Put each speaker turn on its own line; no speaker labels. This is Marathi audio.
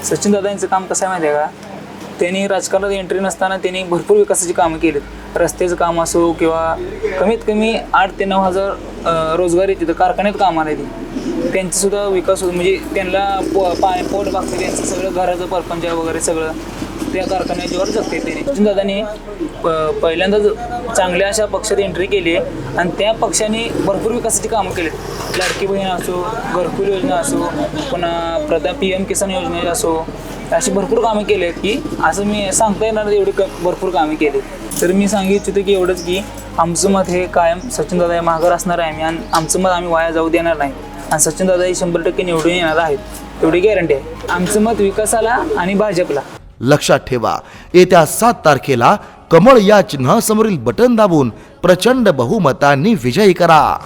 सचिन दादा यांचं काम कसं आहे माहिती आहे का, त्यांनी राजकारणात एंट्री नसताना त्यांनी भरपूर विकासाची कामं केलीत. रस्त्याचं काम असो किंवा कमीत कमी 8 ते 9 हजार रोजगार येते, कारखान्यात कामाला येते. त्यांचासुद्धा विकास होतो, म्हणजे त्यांना पोट भागते, त्यांचं सगळं घराचं परपंच वगैरे सगळं त्या कारखान्याच्यावर जगते. त्यांनी सचिन दादांनी पहिल्यांदाच चांगल्या अशा पक्षात एंट्री केली आहे आणि त्या पक्षाने भरपूर विकासाची कामं केली. लाडकी बहीण असो, घरकुल योजना असो, पुन्हा PM किसान योजना असो, अशी भरपूर कामं केली आहेत की असं मी सांगता येणार एवढी भरपूर कामे केली. तर मी सांगू इच्छितो की एवढंच की आमचं मत हे कायम सचिन दादा माघार असणार आहे आणि आमचं मत आम्ही वाया जाऊ देणार नाही आणि सचिन दादा 100% निवडून येणार आहेत, एवढी गॅरंटी आहे. आमचं मत विकासाला आणि भाजपला.
लक्षात ठेवा, येत्या 7 तारखेला कमळ या चिन्हासमोरील बटन दाबून प्रचंड बहुमतांनी विजयी करा.